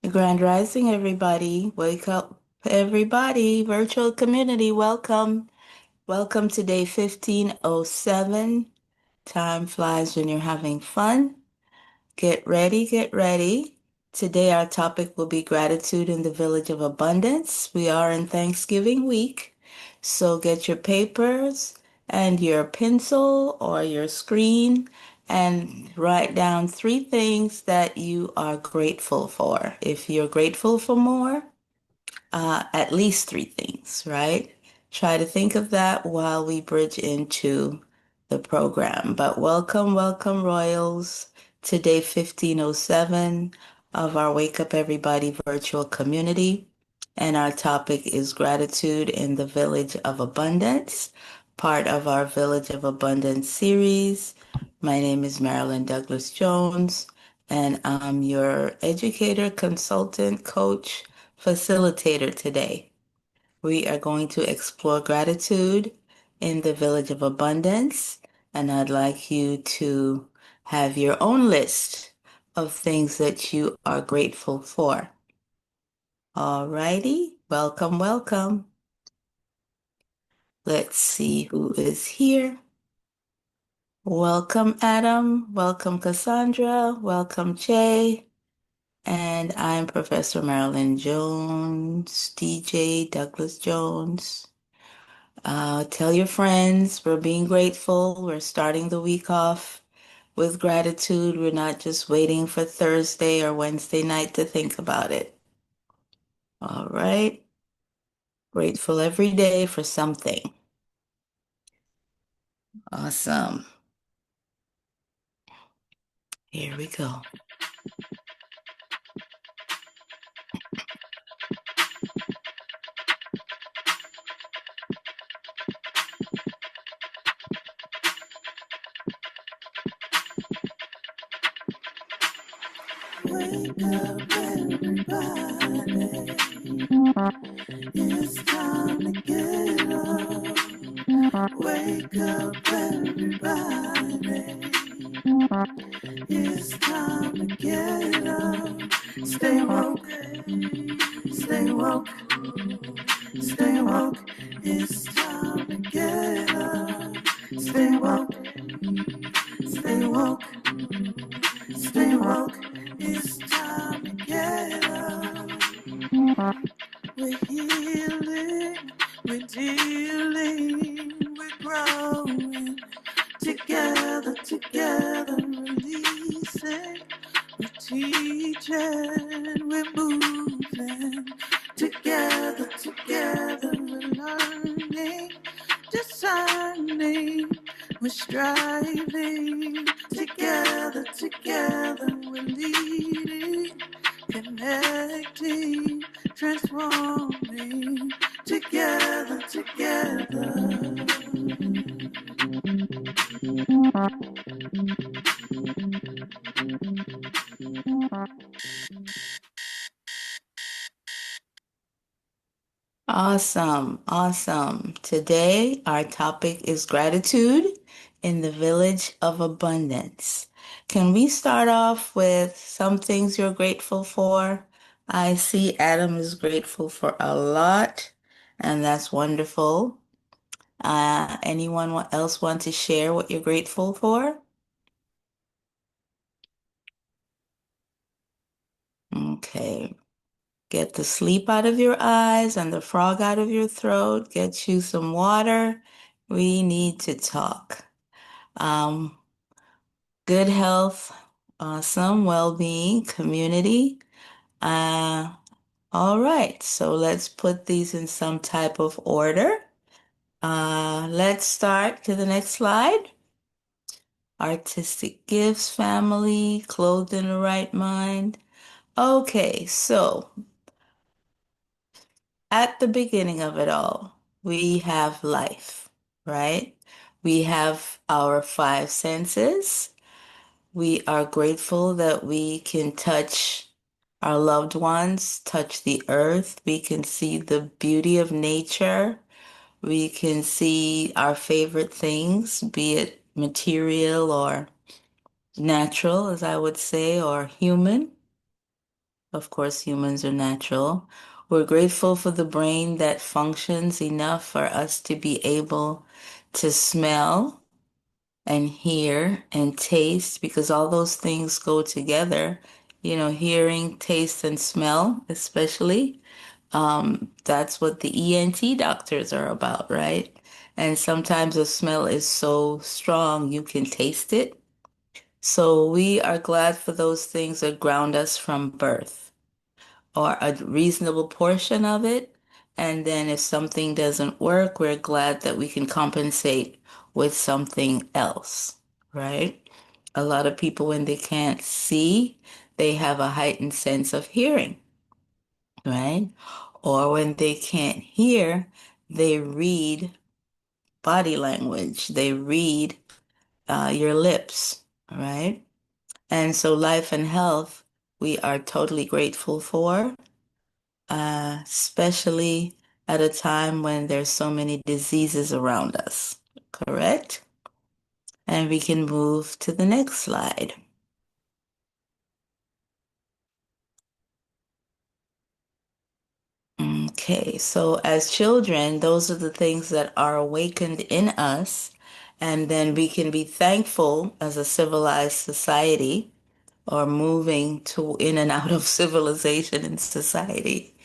Grand Rising, everybody. Wake up, everybody. Virtual community, welcome. Welcome to day 1507. Time flies when you're having fun. Get ready, get ready. Today, our topic will be gratitude in the village of abundance. We are in Thanksgiving week, so get your papers and your pencil or your screen and write down three things that you are grateful for. If you're grateful for more, at least three things, right? Try to think of that while we bridge into the program. But welcome, welcome, Royals, to day 1507 of our Wake Up Everybody virtual community. And our topic is gratitude in the Village of Abundance, part of our Village of Abundance series. My name is Marilyn Douglas Jones, and I'm your educator, consultant, coach, facilitator today. We are going to explore gratitude in the Village of Abundance, and I'd like you to have your own list of things that you are grateful for. All righty, welcome, welcome. Let's see who is here. Welcome, Adam. Welcome, Cassandra. Welcome, Jay. And I'm Professor Marilyn Jones, DJ Douglas Jones. Tell your friends we're being grateful. We're starting the week off with gratitude. We're not just waiting for Thursday or Wednesday night to think about it. All right. Grateful every day for something. Awesome. Here we go. Wake up, everybody. It's time to get up. Wake up, everybody. It's time to get up. Stay woke, stay woke, stay woke. It's time to get up. Stay woke, stay woke, stay woke. It's time to get up. We're healing, we're dealing, we're growing. Together, together, releasing. We're teaching, we're moving. Together, together, we're learning, discerning. We're striving. Together, together, we're leading, connecting, transforming. Together, together. Awesome, awesome. Today, our topic is gratitude in the village of abundance. Can we start off with some things you're grateful for? I see Adam is grateful for a lot, and that's wonderful. Anyone else want to share what you're grateful for? Okay. Get the sleep out of your eyes and the frog out of your throat. Get you some water. We need to talk. Um, Good health, awesome, well-being, community. Uh, all right, so let's put these in some type of order. Let's start to the next slide. Artistic gifts, family, clothed in the right mind. Okay, so at the beginning of it all, we have life, right? We have our five senses. We are grateful that we can touch our loved ones, touch the earth. We can see the beauty of nature. We can see our favorite things, be it material or natural, as I would say, or human. Of course, humans are natural. We're grateful for the brain that functions enough for us to be able to smell and hear and taste because all those things go together. Hearing, taste, and smell, especially. That's what the ENT doctors are about, right? And sometimes the smell is so strong you can taste it. So we are glad for those things that ground us from birth or a reasonable portion of it. And then if something doesn't work, we're glad that we can compensate with something else, right? A lot of people, when they can't see, they have a heightened sense of hearing, right? Or when they can't hear, they read body language, they read your lips, right? And so, life and health, we are totally grateful for, especially at a time when there's so many diseases around us, correct? And we can move to the next slide. Okay, so as children, those are the things that are awakened in us, and then we can be thankful as a civilized society or moving to in and out of civilization and society.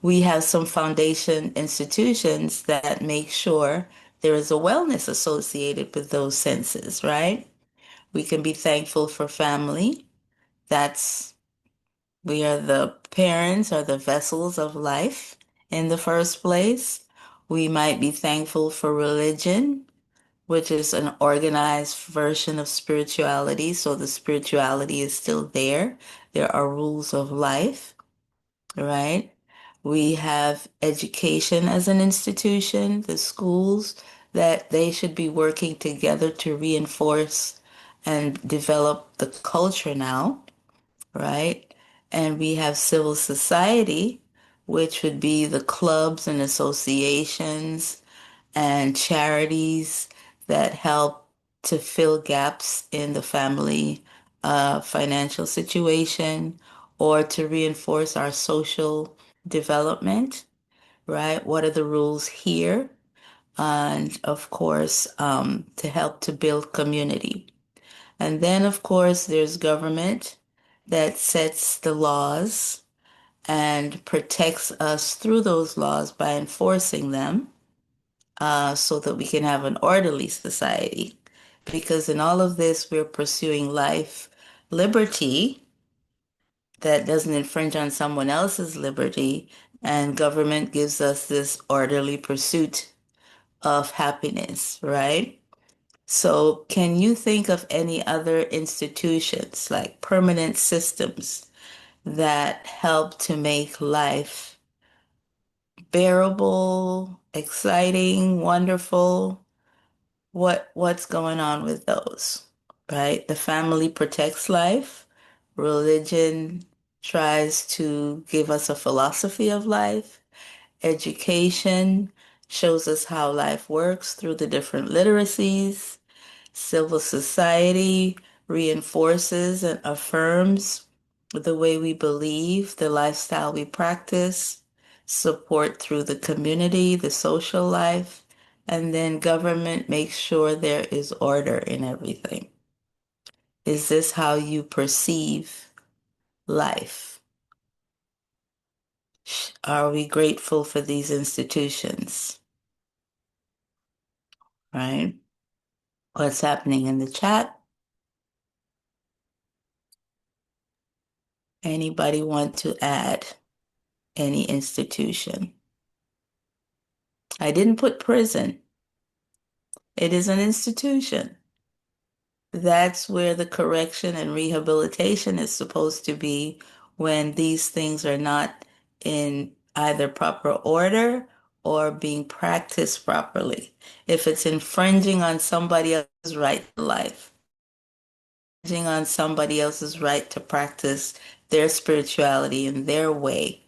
We have some foundation institutions that make sure there is a wellness associated with those senses, right? We can be thankful for family. That's we are the parents or the vessels of life in the first place. We might be thankful for religion, which is an organized version of spirituality. So the spirituality is still there. There are rules of life, right? We have education as an institution, the schools, that they should be working together to reinforce and develop the culture now, right? And we have civil society, which would be the clubs and associations and charities that help to fill gaps in the family financial situation or to reinforce our social development, right? What are the rules here? And of course, to help to build community. And then, of course, there's government that sets the laws and protects us through those laws by enforcing them so that we can have an orderly society. Because in all of this, we're pursuing life, liberty that doesn't infringe on someone else's liberty, and government gives us this orderly pursuit of happiness, right? So, can you think of any other institutions like permanent systems that help to make life bearable, exciting, wonderful? What's going on with those, right? The family protects life. Religion tries to give us a philosophy of life. Education shows us how life works through the different literacies. Civil society reinforces and affirms the way we believe, the lifestyle we practice, support through the community, the social life, and then government makes sure there is order in everything. Is this how you perceive life? Are we grateful for these institutions? Right? What's happening in the chat? Anybody want to add any institution? I didn't put prison. It is an institution. That's where the correction and rehabilitation is supposed to be when these things are not in either proper order or being practiced properly. If it's infringing on somebody else's right to life, infringing on somebody else's right to practice their spirituality in their way,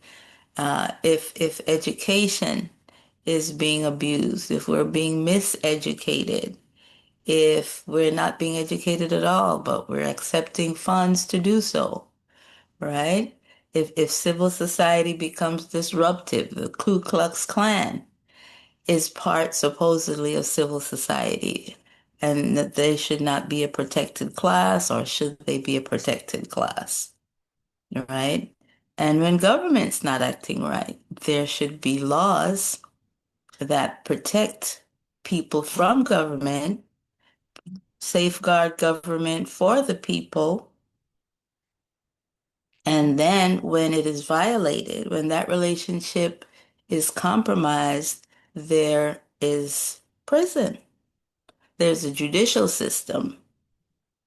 if education is being abused, if we're being miseducated, if we're not being educated at all, but we're accepting funds to do so, right? If civil society becomes disruptive, the Ku Klux Klan is part supposedly of civil society, and that they should not be a protected class, or should they be a protected class, right? And when government's not acting right, there should be laws that protect people from government, safeguard government for the people. And then when it is violated, when that relationship is compromised, there is prison. There's a judicial system,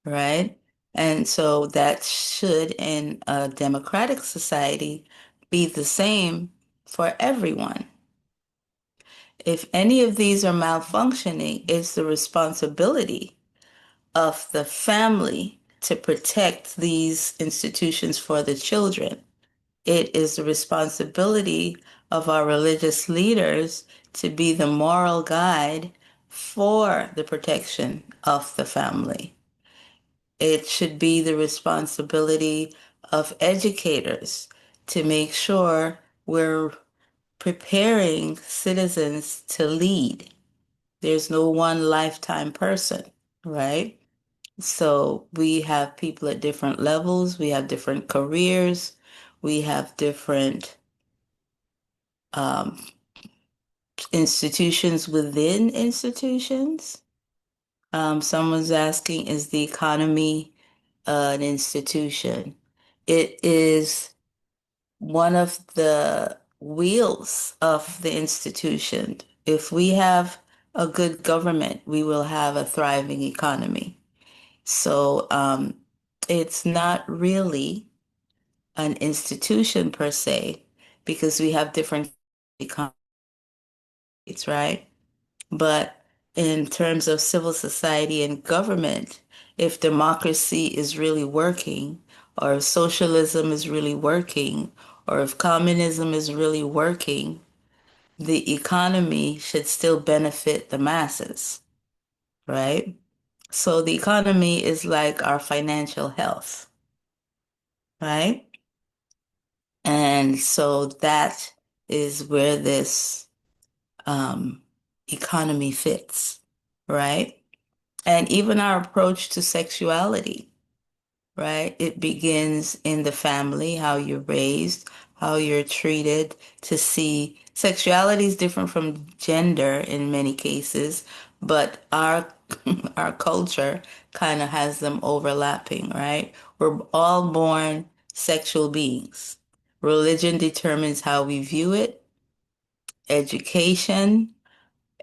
right? And so that should, in a democratic society, be the same for everyone. If any of these are malfunctioning, it's the responsibility of the family to protect these institutions for the children. It is the responsibility of our religious leaders to be the moral guide for the protection of the family. It should be the responsibility of educators to make sure we're preparing citizens to lead. There's no one lifetime person, right? So we have people at different levels, we have different careers, we have different um, institutions within institutions. Someone's asking, is the economy an institution? It is one of the wheels of the institution. If we have a good government, we will have a thriving economy. So it's not really an institution per se, because we have different economies, right? But in terms of civil society and government, if democracy is really working, or if socialism is really working, or if communism is really working, the economy should still benefit the masses, right? So the economy is like our financial health, right? And so that is where this um, economy fits, right? And even our approach to sexuality, right? It begins in the family, how you're raised, how you're treated, to see sexuality is different from gender in many cases, but our our culture kind of has them overlapping, right? We're all born sexual beings. Religion determines how we view it. Education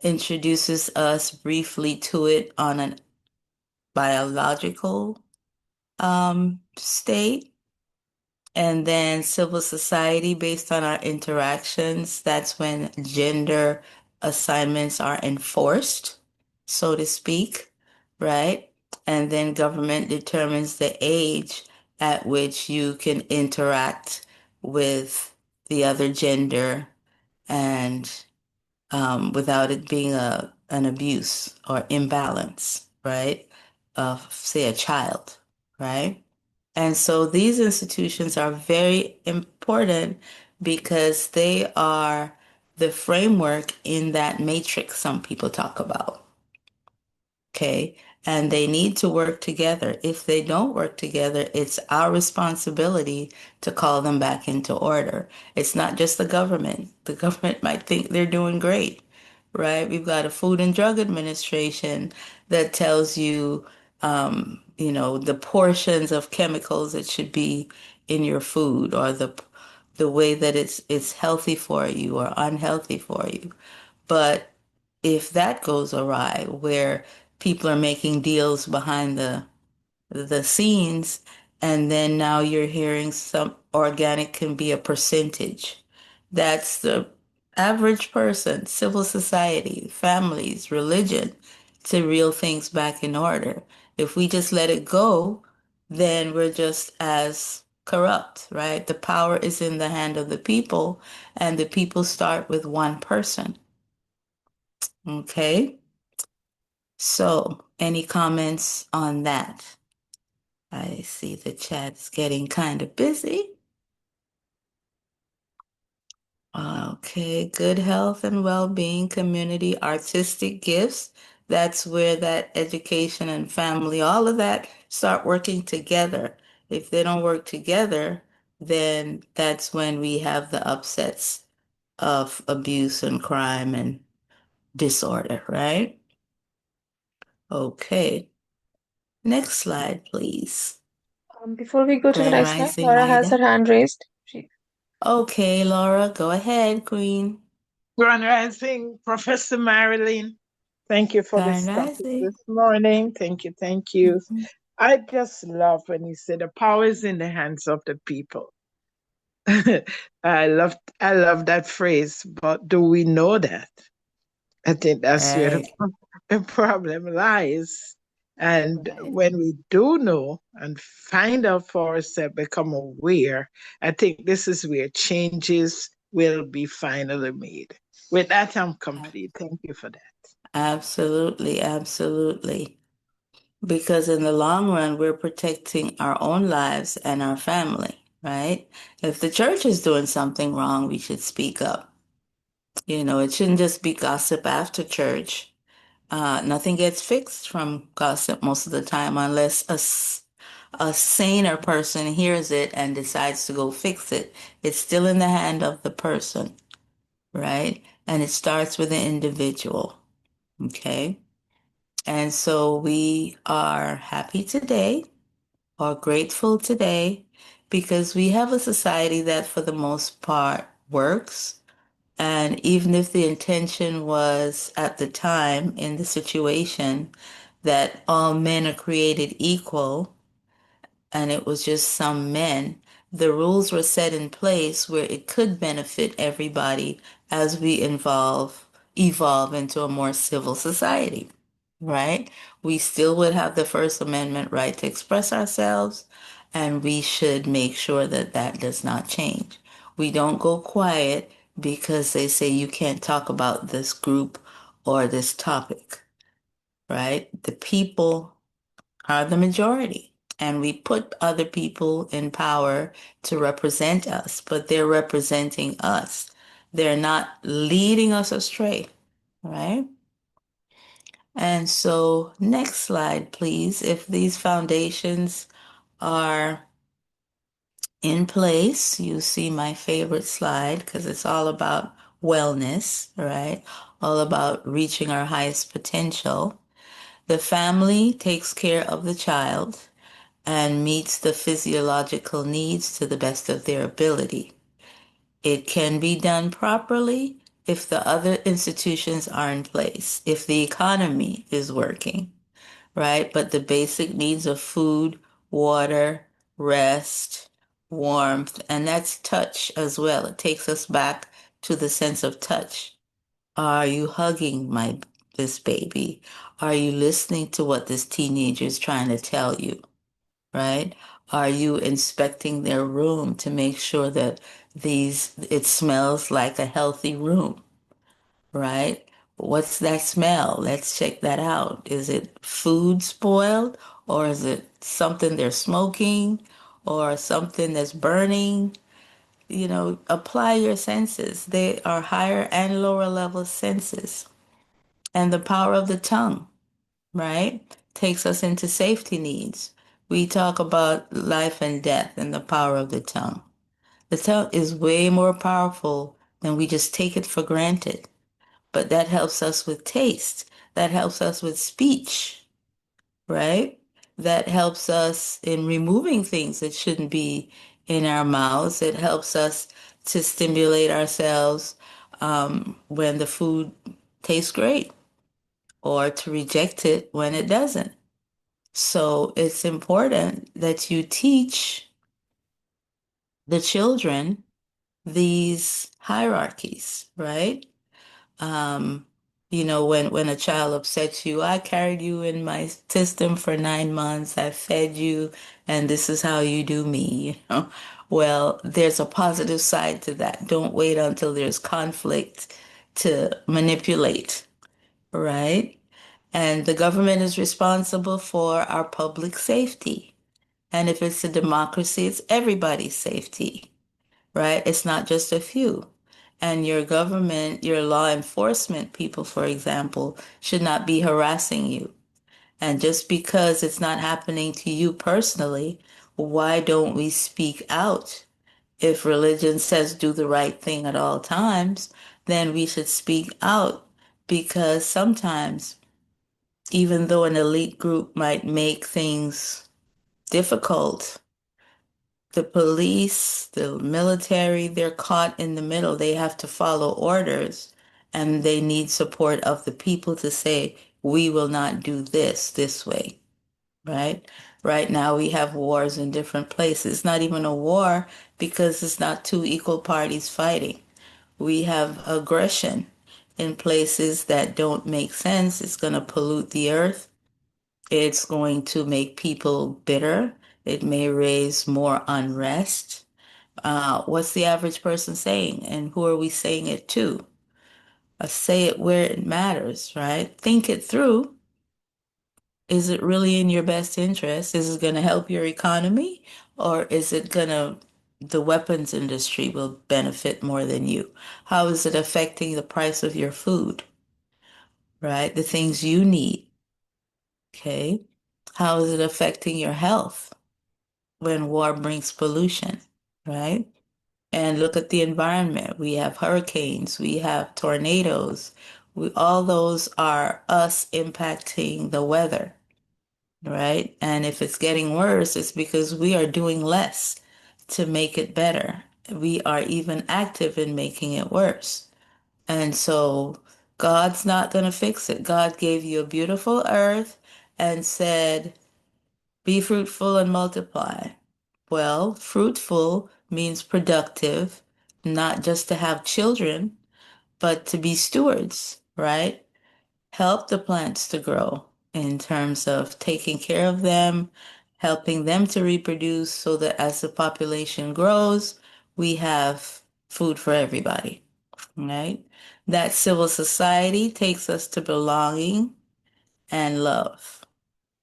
introduces us briefly to it on a biological state, and then civil society based on our interactions. That's when gender assignments are enforced, so to speak, right? And then government determines the age at which you can interact with the other gender, and without it being an abuse or imbalance, right? Of, say, a child, right? And so these institutions are very important because they are the framework in that matrix some people talk about. Okay. And they need to work together. If they don't work together, it's our responsibility to call them back into order. It's not just the government. The government might think they're doing great, right? We've got a Food and Drug Administration that tells you, the portions of chemicals that should be in your food, or the way that it's healthy for you or unhealthy for you. But if that goes awry, where people are making deals behind the scenes, and then now you're hearing some organic can be a percentage. That's the average person, civil society, families, religion, to reel things back in order. If we just let it go, then we're just as corrupt, right? The power is in the hand of the people, and the people start with one person. Okay? So, any comments on that? I see the chat's getting kind of busy. Okay, good health and well-being, community, artistic gifts. That's where that education and family, all of that start working together. If they don't work together, then that's when we have the upsets of abuse and crime and disorder, right? Okay. Next slide, please. Before we go to the Grand next slide, Rising Laura has her Ida. hand raised. Okay, Laura, go ahead, Queen. Grand Rising, Professor Marilyn. Thank you for Grand this topic Rising. this morning. Thank you, thank you. Mhm. I just love when you say the power is in the hands of the people. I love that phrase, but do we know that? I think that's where the, Right, the problem lies. And right. when we do know and find out for ourselves, become aware, I think this is where changes will be finally made. With that, I'm complete. Thank you for that. Absolutely, absolutely. Because in the long run, we're protecting our own lives and our family, right? If the church is doing something wrong, we should speak up. It shouldn't just be gossip after church. Nothing gets fixed from gossip most of the time unless a saner person hears it and decides to go fix it. It's still in the hand of the person, right? And it starts with the individual, okay? And so we are happy today or grateful today because we have a society that, for the most part, works. And even if the intention was at the time in the situation that all men are created equal, and it was just some men, the rules were set in place where it could benefit everybody as we evolve into a more civil society, right? We still would have the First Amendment right to express ourselves, and we should make sure that that does not change. We don't go quiet because they say you can't talk about this group or this topic, right? The people are the majority. And we put other people in power to represent us, but they're representing us. They're not leading us astray, right? And so, next slide, please. If these foundations are in place, you see my favorite slide because it's all about wellness, right? All about reaching our highest potential. The family takes care of the child and meets the physiological needs to the best of their ability. It can be done properly if the other institutions are in place, if the economy is working, right? But the basic needs of food, water, rest, warmth, and that's touch as well. It takes us back to the sense of touch. Are you hugging this baby? Are you listening to what this teenager is trying to tell you? Right? Are you inspecting their room to make sure that it smells like a healthy room, right? What's that smell? Let's check that out. Is it food spoiled or is it something they're smoking or something that's burning? Apply your senses. They are higher and lower level senses. And the power of the tongue, right? Takes us into safety needs. We talk about life and death and the power of the tongue. The tongue is way more powerful than we just take it for granted. But that helps us with taste. That helps us with speech, right? That helps us in removing things that shouldn't be in our mouths. It helps us to stimulate ourselves when the food tastes great or to reject it when it doesn't. So it's important that you teach the children these hierarchies, right? Um, when a child upsets you, I carried you in my system for 9 months, I fed you, and this is how you do me. Well, there's a positive side to that. Don't wait until there's conflict to manipulate, right? And the government is responsible for our public safety. And if it's a democracy, it's everybody's safety, right? It's not just a few. And your government, your law enforcement people, for example, should not be harassing you. And just because it's not happening to you personally, why don't we speak out? If religion says do the right thing at all times, then we should speak out because sometimes, even though an elite group might make things difficult, the police, the military, they're caught in the middle. They have to follow orders and they need support of the people to say, we will not do this way, right? Right now we have wars in different places. It's not even a war because it's not two equal parties fighting. We have aggression in places that don't make sense. It's going to pollute the earth. It's going to make people bitter. It may raise more unrest. What's the average person saying? And who are we saying it to? Say it where it matters, right? Think it through. Is it really in your best interest? Is it going to help your economy? Or is it going to, the weapons industry will benefit more than you? How is it affecting the price of your food, right? The things you need, okay? How is it affecting your health when war brings pollution, right? And look at the environment. We have hurricanes, we have tornadoes. All those are us impacting the weather, right? And if it's getting worse, it's because we are doing less to make it better. We are even active in making it worse. And so God's not going to fix it. God gave you a beautiful earth and said, be fruitful and multiply. Well, fruitful means productive, not just to have children, but to be stewards, right? Help the plants to grow in terms of taking care of them, helping them to reproduce so that as the population grows, we have food for everybody, right? That civil society takes us to belonging and love.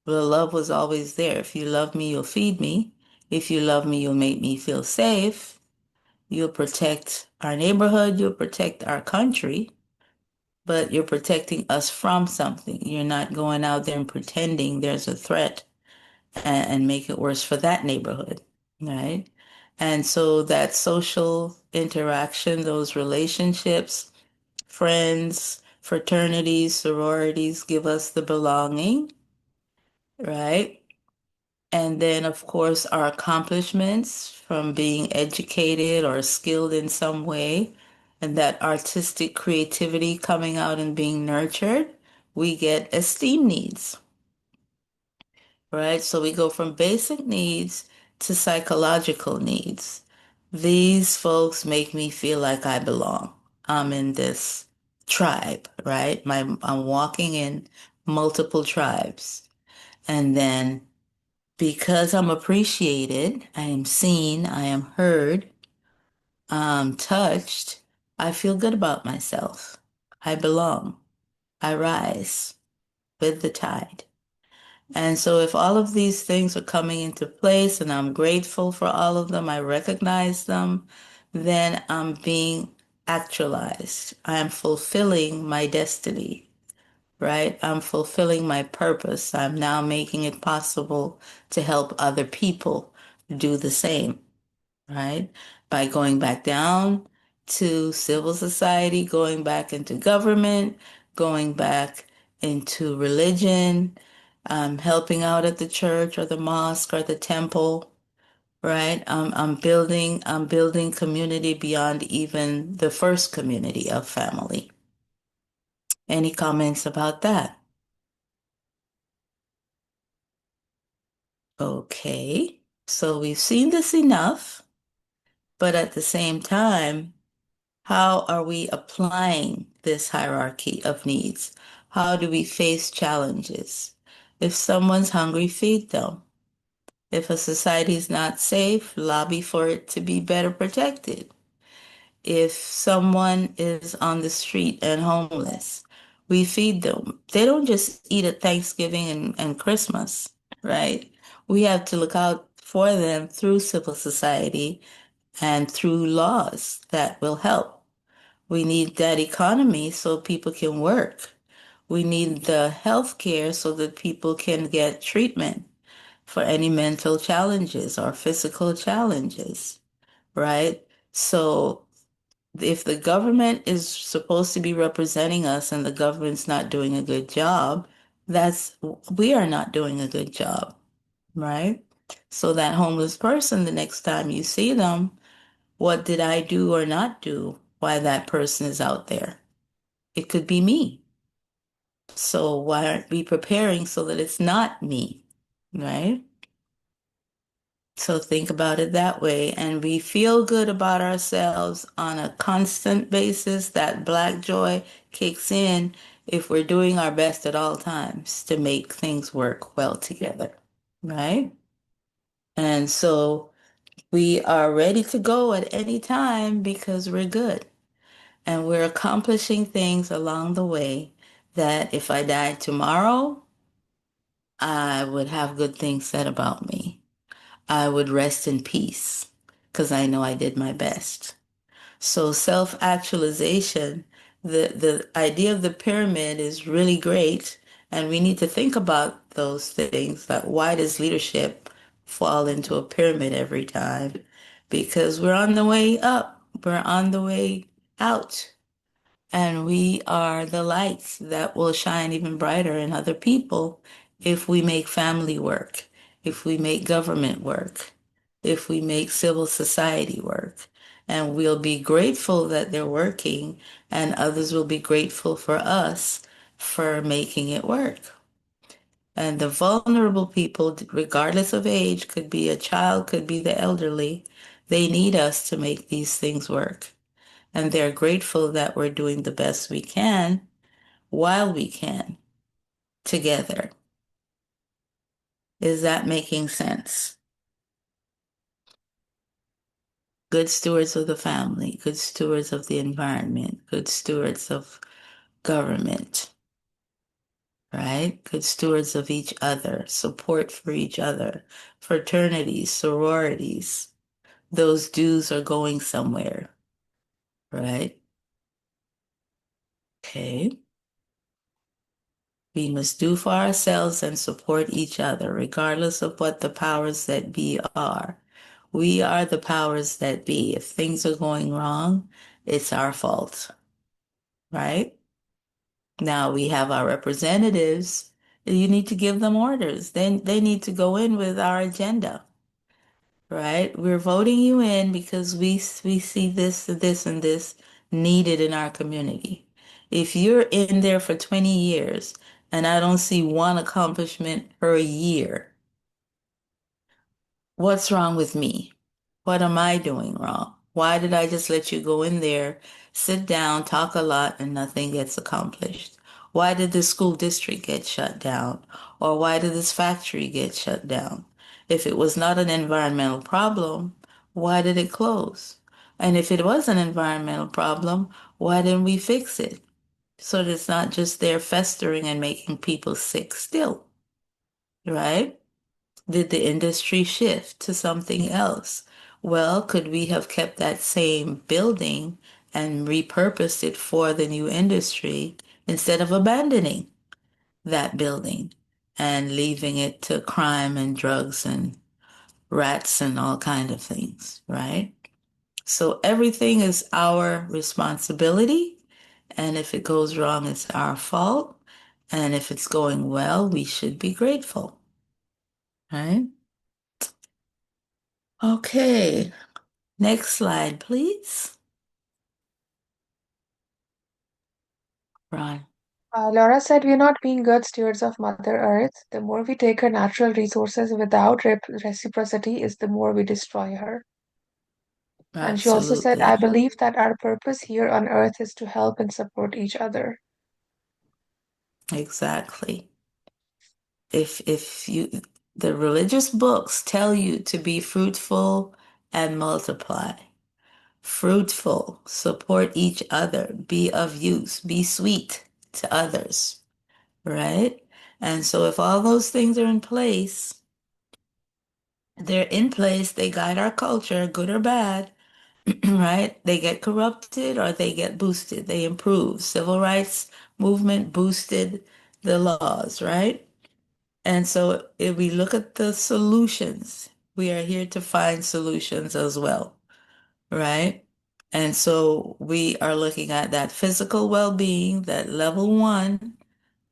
The love was always there. If you love me, you'll feed me. If you love me, you'll make me feel safe. You'll protect our neighborhood, you'll protect our country, but you're protecting us from something. You're not going out there and pretending there's a threat and make it worse for that neighborhood, right? And so that social interaction, those relationships, friends, fraternities, sororities give us the belonging, right? And then, of course, our accomplishments from being educated or skilled in some way, and that artistic creativity coming out and being nurtured, we get esteem needs, right? So we go from basic needs to psychological needs. These folks make me feel like I belong. I'm in this tribe, right? I'm walking in multiple tribes. And then because I'm appreciated, I am seen, I am heard, I'm touched, I feel good about myself. I belong. I rise with the tide. And so if all of these things are coming into place and I'm grateful for all of them, I recognize them, then I'm being actualized. I am fulfilling my destiny, right? I'm fulfilling my purpose. I'm now making it possible to help other people do the same, right? By going back down to civil society, going back into government, going back into religion, helping out at the church or the mosque or the temple, right? I'm building community beyond even the first community of family. Any comments about that? Okay, so we've seen this enough, but at the same time, how are we applying this hierarchy of needs? How do we face challenges? If someone's hungry, feed them. If a society is not safe, lobby for it to be better protected. If someone is on the street and homeless, we feed them. They don't just eat at Thanksgiving and Christmas, right? We have to look out for them through civil society and through laws that will help. We need that economy so people can work. We need the health care so that people can get treatment for any mental challenges or physical challenges, right? So if the government is supposed to be representing us and the government's not doing a good job, that's we are not doing a good job, right? So that homeless person, the next time you see them, what did I do or not do why that person is out there? It could be me. So why aren't we preparing so that it's not me, right? So think about it that way. And we feel good about ourselves on a constant basis. That black joy kicks in if we're doing our best at all times to make things work well together, right? And so we are ready to go at any time because we're good. And we're accomplishing things along the way that if I died tomorrow, I would have good things said about me. I would rest in peace because I know I did my best. So self-actualization, the idea of the pyramid is really great, and we need to think about those things. Like why does leadership fall into a pyramid every time? Because we're on the way up, we're on the way out. And we are the lights that will shine even brighter in other people if we make family work, if we make government work, if we make civil society work. And we'll be grateful that they're working, and others will be grateful for us for making it work. And the vulnerable people, regardless of age, could be a child, could be the elderly, they need us to make these things work. And they're grateful that we're doing the best we can while we can together. Is that making sense? Good stewards of the family, good stewards of the environment, good stewards of government, right? Good stewards of each other, support for each other, fraternities, sororities. Those dues are going somewhere, right? Okay. We must do for ourselves and support each other, regardless of what the powers that be are. We are the powers that be. If things are going wrong, it's our fault, right? Now we have our representatives. You need to give them orders. Then they need to go in with our agenda, right? We're voting you in because we see this, and this needed in our community. If you're in there for 20 years and I don't see one accomplishment per year, what's wrong with me? What am I doing wrong? Why did I just let you go in there, sit down, talk a lot, and nothing gets accomplished? Why did this school district get shut down? Or why did this factory get shut down? If it was not an environmental problem, why did it close? And if it was an environmental problem, why didn't we fix it? So that it's not just there festering and making people sick still, right? Did the industry shift to something else? Well, could we have kept that same building and repurposed it for the new industry instead of abandoning that building and leaving it to crime and drugs and rats and all kind of things, right? So everything is our responsibility, and if it goes wrong, it's our fault. And if it's going well, we should be grateful, right? Okay, next slide, please. Ron. Laura said we're not being good stewards of Mother Earth. The more we take her natural resources without reciprocity is the more we destroy her. And she also said, I Absolutely. believe that our purpose here on earth is to help and support each other. Exactly. If you the religious books tell you to be fruitful and multiply. Fruitful, support each other, be of use, be sweet to others, right? And so if all those things are in place, they're in place, they guide our culture, good or bad. right? They get corrupted or they get boosted. They improve. Civil rights movement boosted the laws, right? And so if we look at the solutions, we are here to find solutions as well, right? And so we are looking at that physical well-being, that level one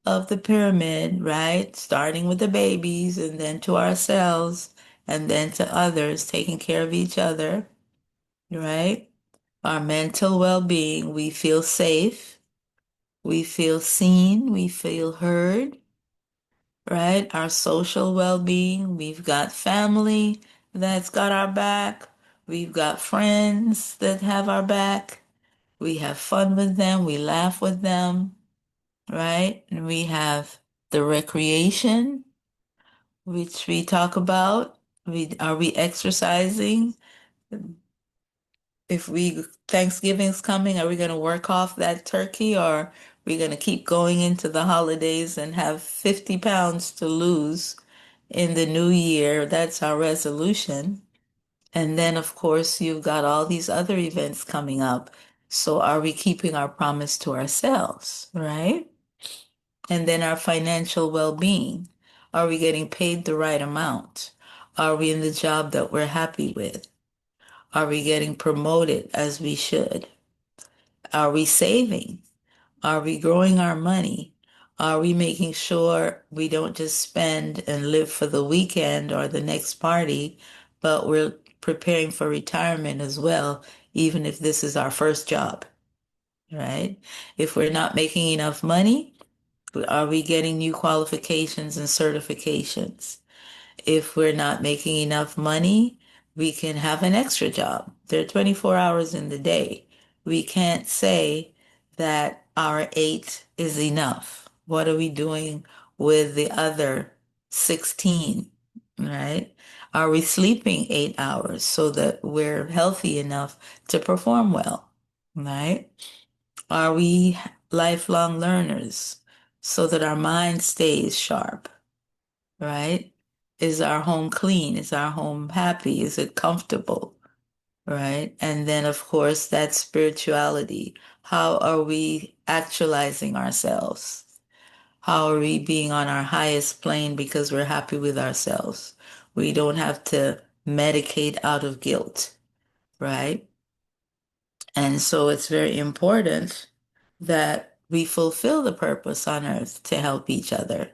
of the pyramid, right? Starting with the babies and then to ourselves and then to others, taking care of each other, right? Our mental well-being, we feel safe, we feel seen, we feel heard, right? Our social well-being, we've got family that's got our back, we've got friends that have our back, we have fun with them, we laugh with them, right? And we have the recreation, which we talk about. Are we exercising? If we Thanksgiving's coming, are we going to work off that turkey or are we going to keep going into the holidays and have 50 pounds to lose in the new year? That's our resolution. And then, of course, you've got all these other events coming up. So are we keeping our promise to ourselves, right? And then our financial well-being. Are we getting paid the right amount? Are we in the job that we're happy with? Are we getting promoted as we should? Are we saving? Are we growing our money? Are we making sure we don't just spend and live for the weekend or the next party, but we're preparing for retirement as well, even if this is our first job, right? If we're not making enough money, are we getting new qualifications and certifications? If we're not making enough money, we can have an extra job. There are 24 hours in the day. We can't say that our 8 is enough. What are we doing with the other 16, right? Are we sleeping 8 hours so that we're healthy enough to perform well, right? Are we lifelong learners so that our mind stays sharp? Right? Is our home clean? Is our home happy? Is it comfortable? Right? And then, of course, that spirituality. How are we actualizing ourselves? How are we being on our highest plane because we're happy with ourselves? We don't have to medicate out of guilt, right? And so it's very important that we fulfill the purpose on earth to help each other,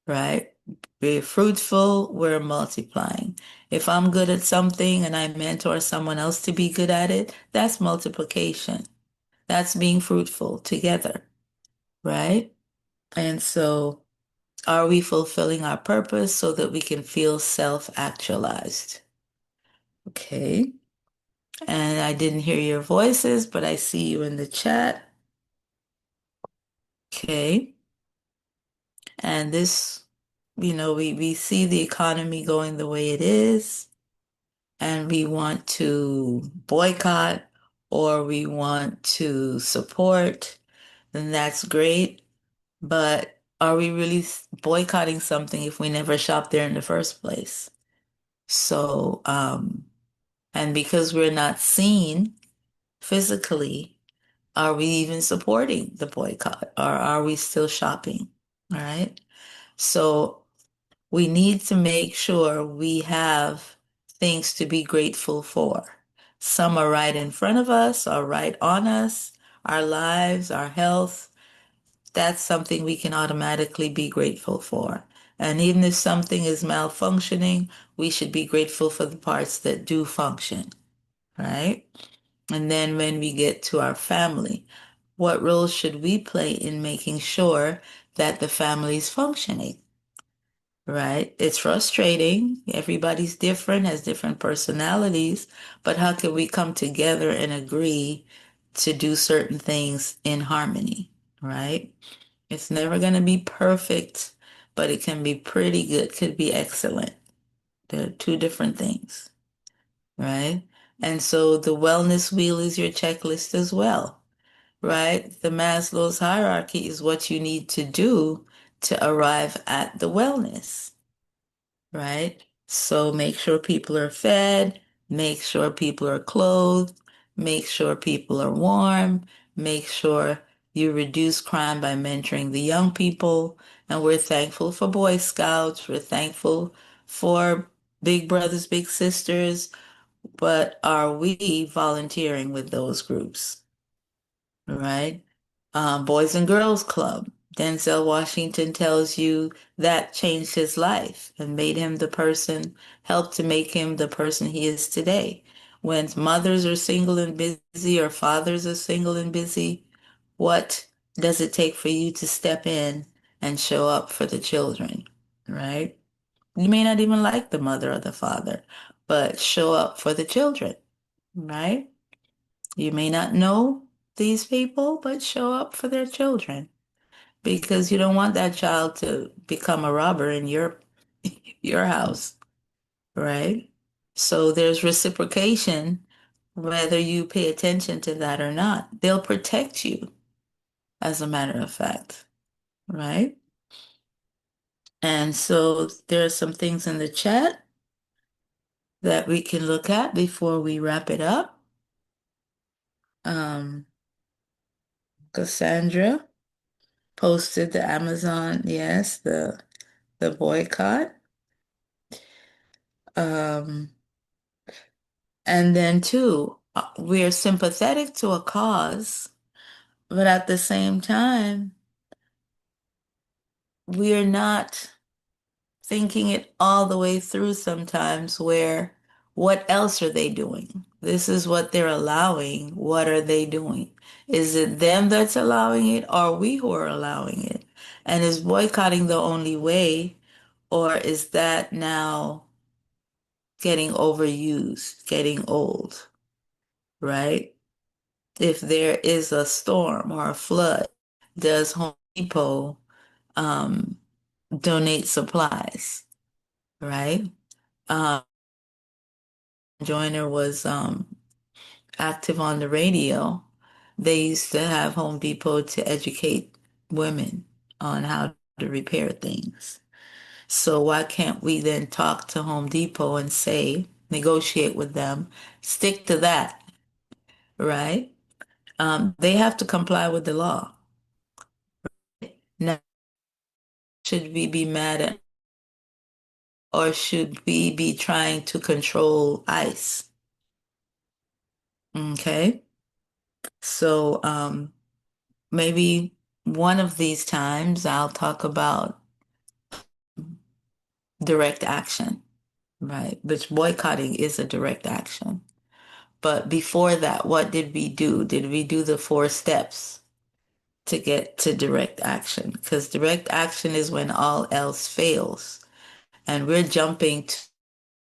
right? We're fruitful, we're multiplying. If I'm good at something and I mentor someone else to be good at it, that's multiplication. That's being fruitful together, right? And so, are we fulfilling our purpose so that we can feel self-actualized? Okay. And I didn't hear your voices, but I see you in the chat. Okay. And this, we see the economy going the way it is, and we want to boycott or we want to support, then that's great. But are we really boycotting something if we never shopped there in the first place? So, and because we're not seen physically, are we even supporting the boycott or are we still shopping? All right. So we need to make sure we have things to be grateful for. Some are right in front of us, are right on us, our lives, our health. That's something we can automatically be grateful for. And even if something is malfunctioning, we should be grateful for the parts that do function, right? And then when we get to our family, what role should we play in making sure that the family is functioning? Right? It's frustrating. Everybody's different, has different personalities, but how can we come together and agree to do certain things in harmony, right? It's never going to be perfect, but it can be pretty good, could be excellent. They're two different things, right? And so the wellness wheel is your checklist as well, right? The Maslow's hierarchy is what you need to do to arrive at the wellness, right? So make sure people are fed, make sure people are clothed, make sure people are warm, make sure you reduce crime by mentoring the young people. And we're thankful for Boy Scouts. We're thankful for Big Brothers, Big Sisters. But are we volunteering with those groups? Right? Boys and Girls Club. Denzel Washington tells you that changed his life and made him the person, helped to make him the person he is today. When mothers are single and busy or fathers are single and busy, what does it take for you to step in and show up for the children, right? You may not even like the mother or the father, but show up for the children, right? You may not know these people, but show up for their children because you don't want that child to become a robber in your house, right? So there's reciprocation whether you pay attention to that or not. They'll protect you, as a matter of fact, right? And so there are some things in the chat that we can look at before we wrap it up. Um, Cassandra posted the Amazon, yes, the boycott. Um, and then too, we're sympathetic to a cause, but at the same time, we're not thinking it all the way through sometimes where what else are they doing? This is what they're allowing. What are they doing? Is it them that's allowing it or we who are allowing it? And is boycotting the only way, or is that now getting overused, getting old, right? If there is a storm or a flood, does Home Depot um, donate supplies, right? Um, Joyner was active on the radio. They used to have Home Depot to educate women on how to repair things. So why can't we then talk to Home Depot and say, negotiate with them, stick to that, right? They have to comply with the law. Now, should we be mad at, or should we be trying to control ICE? Okay. So maybe one of these times I'll talk about direct action, right? Which boycotting is a direct action. But before that, what did we do? Did we do the 4 steps to get to direct action? Because direct action is when all else fails. And we're jumping to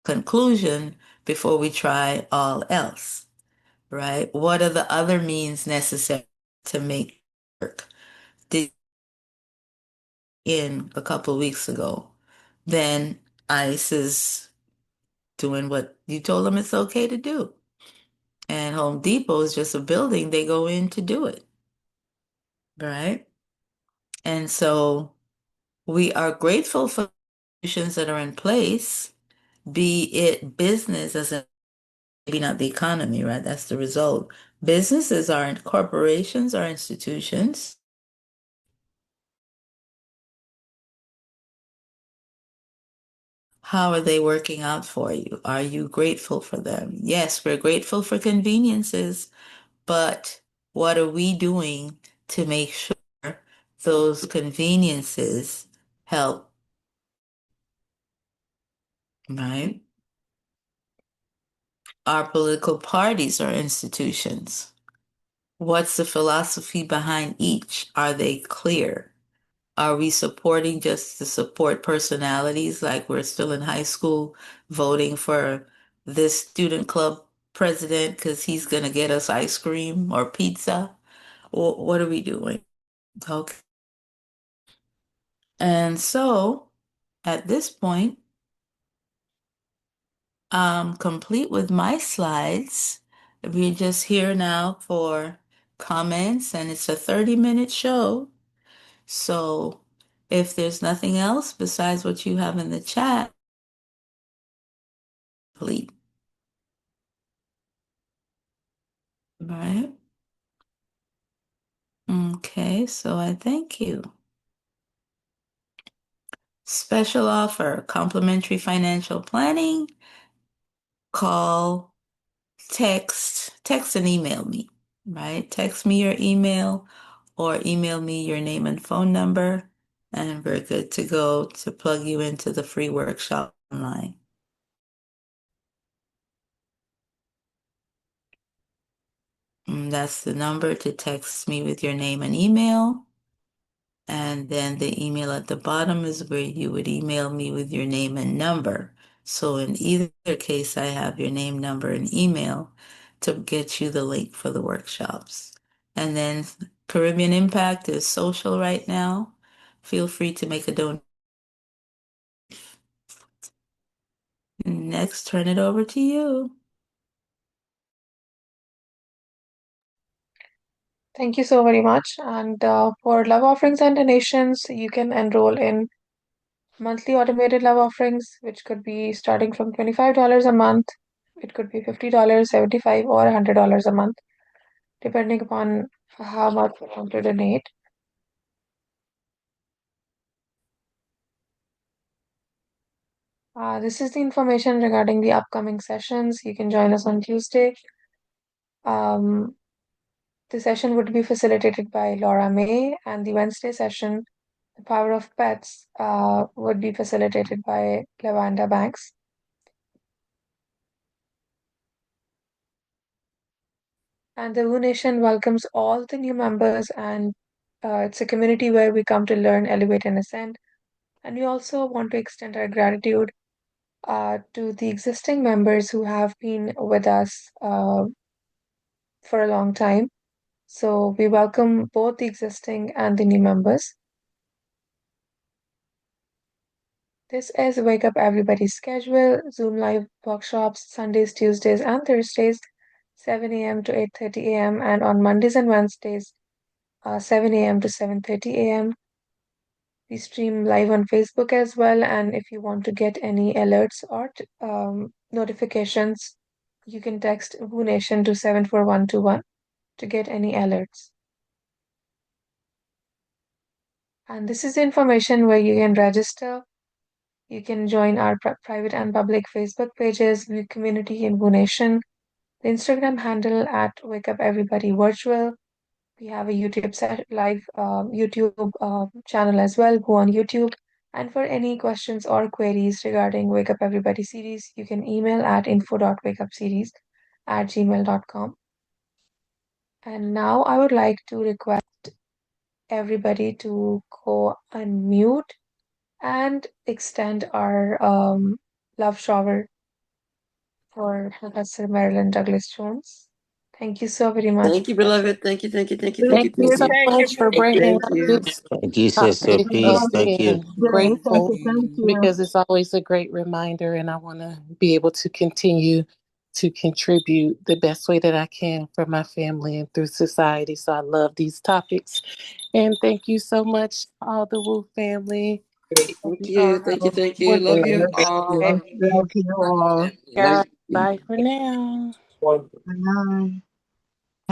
conclusion before we try all else, right? What are the other means necessary to make it work? Did in a couple of weeks ago, then ICE is doing what you told them it's okay to do. And Home Depot is just a building they go in to do it, right? And so we are grateful for the solutions that are in place, be it business as a maybe not the economy, right? That's the result. Businesses are corporations are institutions. How are they working out for you? Are you grateful for them? Yes, we're grateful for conveniences, but what are we doing to make sure those conveniences help, right? Our political parties are institutions. What's the philosophy behind each? Are they clear? Are we supporting just to support personalities like we're still in high school voting for this student club president because he's going to get us ice cream or pizza? Or what are we doing? Okay. And so at this point, I'm complete with my slides. We're just here now for comments, and it's a 30-minute show. So if there's nothing else besides what you have in the chat, please. Right. Okay, so I thank you. Special offer, complimentary financial planning. Call, text and email me, right? Text me your email or email me your name and phone number, and we're good to go to plug you into the free workshop online. That's the number to text me with your name and email. And then the email at the bottom is where you would email me with your name and number. So in either case, I have your name, number, and email to get you the link for the workshops. And then Caribbean Impact is social right now. Feel free to make a donation. Next, turn it over to you. Thank you so very much. And for love offerings and donations, you can enroll in monthly automated love offerings, which could be starting from $25 a month. It could be $50, $75, or $100 a month, depending upon how much you want to donate. This is the information regarding the upcoming sessions. You can join us on Tuesday. Um, the session would be facilitated by Laura May, and the Wednesday session, The Power of Pets, would be facilitated by Lavanda Banks. And the Woo Nation welcomes all the new members, and it's a community where we come to learn, elevate, and ascend. And we also want to extend our gratitude to the existing members who have been with us for a long time. So we welcome both the existing and the new members. This is Wake Up Everybody's schedule, Zoom live workshops, Sundays, Tuesdays, and Thursdays, 7 a.m. to 8:30 a.m., and on Mondays and Wednesdays, 7 a.m. to 7:30 a.m. We stream live on Facebook as well, and if you want to get any alerts or notifications, you can text Woo Nation to 74121 to get any alerts. And this is information where you can register. You can join our private and public Facebook pages, View Community in Woo Nation, the Instagram handle at Wake Up Everybody Virtual. We have a YouTube live YouTube channel as well. Go on YouTube. And for any questions or queries regarding Wake Up Everybody series, you can email at info.wakeupseries@gmail.com. And now I would like to request everybody to go unmute and extend our love shower for Professor Marilyn Douglas Jones. Thank you so very much. Thank you, beloved. Thank you, thank you, thank you, Thank thank you, Thank you thank so you. much for you. bringing Thank up you. this Thank you, Sister topic Peace. Thank you. again. Grateful Thank you. because it's always a great reminder, and I want to be able to continue to contribute the best way that I can for my family and through society. So I love these topics. And thank you so much, all the Woo family. Thank you, thank you, thank you. Love you all. Thank you all. Love you. Bye for now. Bye.